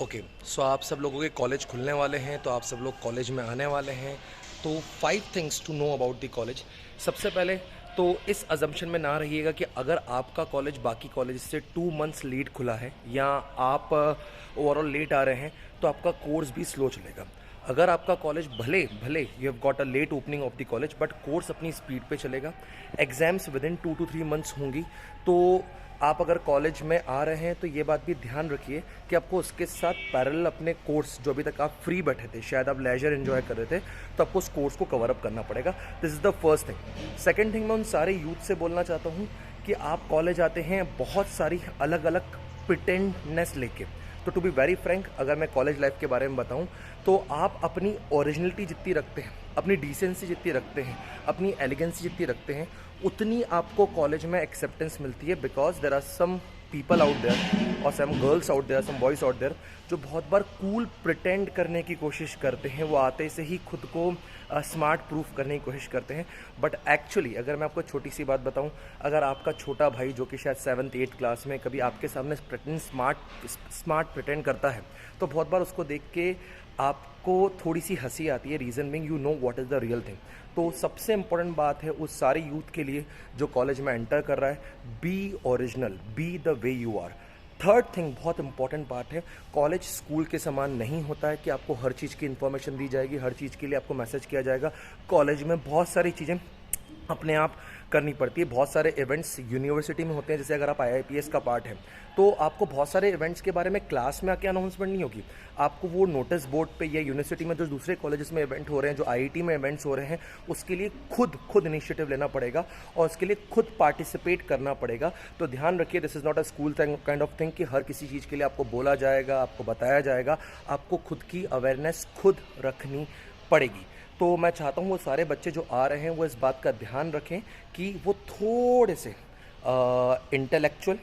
Okay, सो आप सब लोगों के कॉलेज खुलने वाले हैं, तो आप सब लोग कॉलेज में आने वाले हैं। तो 5 things to know about the college. सबसे पहले तो इस अजम्पशन में ना रहिएगा कि अगर आपका कॉलेज बाकी कॉलेज से 2 मंथ्स लेट खुला है या आप ओवरऑल लेट आ रहे हैं तो आपका कोर्स भी स्लो चलेगा। अगर आपका कॉलेज भले भले you have got a late opening of the college but course अपनी स्पीड पे चलेगा। Exams within 2 to 3 months होंगी। तो आप अगर कॉलेज में आ रहे हैं तो ये बात भी ध्यान रखिए कि आपको उसके साथ पैरेलल अपने कोर्स, जो अभी तक आप फ्री बैठे थे, शायद आप लेजर एंजॉय कर रहे थे, तो आपको उस कोर्स को कवर अप करना पड़ेगा। This is the first thing. Second thing, मैं उन सारे यूथ से बोलना चाहता हूँ कि आप कॉलेज आते हैं बहुत सारी अलग अलग प्रिटेंडनेस लेके। तो टू बी वेरी फ्रैंक, अगर मैं कॉलेज लाइफ के बारे में बताऊं तो आप अपनी ओरिजिनलिटी जितनी रखते हैं, अपनी डिसेंसी जितनी रखते हैं, अपनी एलिगेंसी जितनी रखते हैं, उतनी आपको कॉलेज में एक्सेप्टेंस मिलती है। Because there are some people out there और some girls out there, some boys out there, जो बहुत बार कूल प्रिटेंड करने की कोशिश करते हैं। वो आते से ही खुद को स्मार्ट प्रूफ करने की कोशिश करते हैं। बट एक्चुअली अगर मैं आपको छोटी सी बात बताऊं, अगर आपका छोटा भाई जो कि शायद 7th 8th क्लास में कभी आपके सामने स्मार्ट प्रिटेंड करता है, तो बहुत बार उसको देख के आपको थोड़ी सी हंसी आती है। Reason Bing you know what is the real thing. तो सबसे इंपॉर्टेंट बात है उस सारे यूथ के लिए जो कॉलेज में एंटर कर रहा है, be original, be the way you are. Third thing, बहुत इंपॉर्टेंट बात है, कॉलेज स्कूल के समान नहीं होता है कि आपको हर चीज़ की इन्फॉर्मेशन दी जाएगी, हर चीज़ के लिए आपको मैसेज किया जाएगा। कॉलेज में बहुत सारी चीज़ें अपने आप करनी पड़ती है। बहुत सारे इवेंट्स यूनिवर्सिटी में होते हैं, जैसे अगर आप IIPS का पार्ट है तो आपको बहुत सारे इवेंट्स के बारे में क्लास में आके अनाउंसमेंट नहीं होगी। आपको वो नोटिस बोर्ड पे या यूनिवर्सिटी में जो दूसरे कॉलेजेस में इवेंट हो रहे हैं, जो IIT में इवेंट्स हो रहे हैं, उसके लिए खुद इनिशिएटिव लेना पड़ेगा और उसके लिए खुद पार्टिसिपेट करना पड़ेगा। तो ध्यान रखिए, this is not a school kind of thing कि हर किसी चीज़ के लिए आपको बोला जाएगा, आपको बताया जाएगा। आपको खुद की अवेयरनेस खुद रखनी पड़ेगी। तो मैं चाहता हूँ वो सारे बच्चे जो आ रहे हैं वो इस बात का ध्यान रखें कि वो थोड़े से इंटेलेक्चुअल,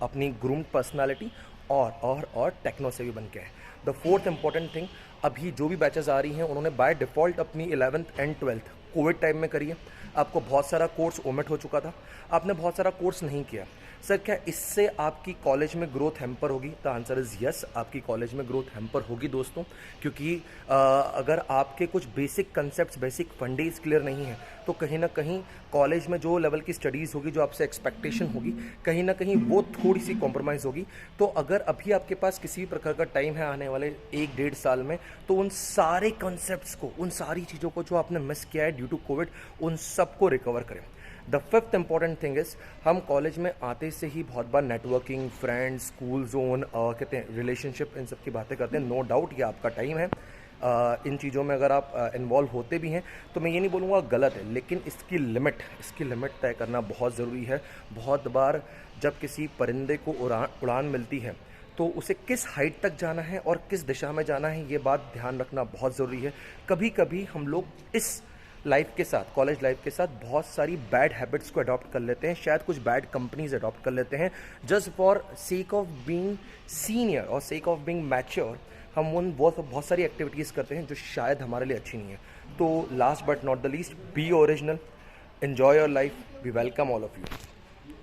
अपनी ग्रूम्ड पर्सनालिटी और टेक्नो से भी बन के आए। द फोर्थ इंपॉर्टेंट थिंग, अभी जो भी बैचेस आ रही हैं उन्होंने बाय डिफ़ॉल्ट अपनी 11th and 12th Covid time में करी है। आपको बहुत सारा कोर्स ओमिट हो चुका था, आपने बहुत सारा कोर्स नहीं किया। सर क्या इससे आपकी कॉलेज में ग्रोथ हैम्पर होगी? द आंसर इज़ यस, आपकी कॉलेज में ग्रोथ हैम्पर होगी दोस्तों। क्योंकि अगर आपके कुछ बेसिक कंसेप्ट, बेसिक फंडेज क्लियर नहीं है तो कहीं ना कहीं कॉलेज में जो लेवल की स्टडीज़ होगी, जो आपसे एक्सपेक्टेशन होगी, कहीं ना कहीं वो थोड़ी सी कॉम्प्रोमाइज़ होगी। तो अगर अभी आपके पास किसी भी प्रकार का टाइम है आने वाले 1 डेढ़ साल में, तो उन सारे कॉन्सेप्ट्स को, उन सारी चीज़ों को जो आपने मिस किया है ड्यू टू कोविड, उन सबको रिकवर करें। The fifth important thing is, हम कॉलेज में आते से ही बहुत बार नेटवर्किंग, फ्रेंड्स, स्कूल जोन, कहते हैं रिलेशनशिप, इन सब की बातें करते हैं। नो डाउट ये आपका टाइम है। इन चीज़ों में अगर आप इन्वॉल्व होते भी हैं तो मैं ये नहीं बोलूँगा गलत है, लेकिन इसकी लिमिट तय करना बहुत ज़रूरी है। बहुत बार जब किसी परिंदे को उड़ान मिलती है तो उसे किस हाइट तक जाना है और किस दिशा में जाना है, ये बात ध्यान रखना बहुत ज़रूरी है। कभी कभी हम लोग इस लाइफ के साथ, कॉलेज लाइफ के साथ बहुत सारी बैड हैबिट्स को अडॉप्ट कर लेते हैं, शायद कुछ बैड कंपनीज अडॉप्ट कर लेते हैं, just for sake of being senior और सेक ऑफ बीइंग मैच्योर। हम उन बहुत सारी एक्टिविटीज़ करते हैं जो शायद हमारे लिए अच्छी नहीं है। तो last but not the least, be original, enjoy your life, we welcome all of you.